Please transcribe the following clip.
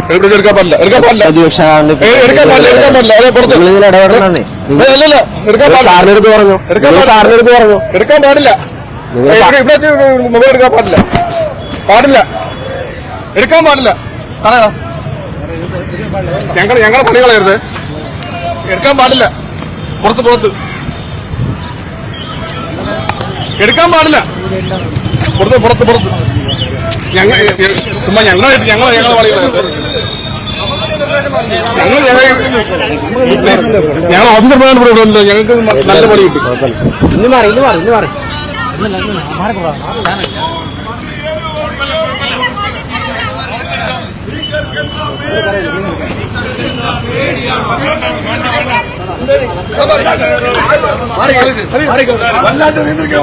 എടുക്കാൻ പാടില്ല എടുക്കാൻ പാടില്ല എടുക്കാൻ പാടില്ല എടുക്കാൻ പാടില്ല അതെ പുറത്ത് അല്ലല്ല എടുക്കാൻ സാറിനടുത്ത് പറഞ്ഞു സാറിനടുത്ത് പറഞ്ഞു എടുക്കാൻ പാടില്ല ഇവിടെ മൊബൈൽ എടുക്കാൻ പാടില്ല പാടില്ല എടുക്കാൻ പാടില്ല കളയാ ഞങ്ങളെ പണി കളയരുത് എടുക്കാൻ പാടില്ല പുറത്ത് പുറത്ത് എടുക്കാൻ പാടില്ല പുറത്ത് പുറത്ത് പുറത്ത് ചുമ്മാ ഞങ്ങളെ പണി കളയരുത് ഞങ്ങൾ ഓഫീസർ പോയാൽ ഇവിടെ ഉണ്ടല്ലോ ഞങ്ങൾക്ക് നല്ല പണി കിട്ടി ഇന്ന് മാറി ഇന്ന് മാറി ഇന്ന് മാറി വല്ലാണ്ട് നിയന്ത്രിക്കാൻ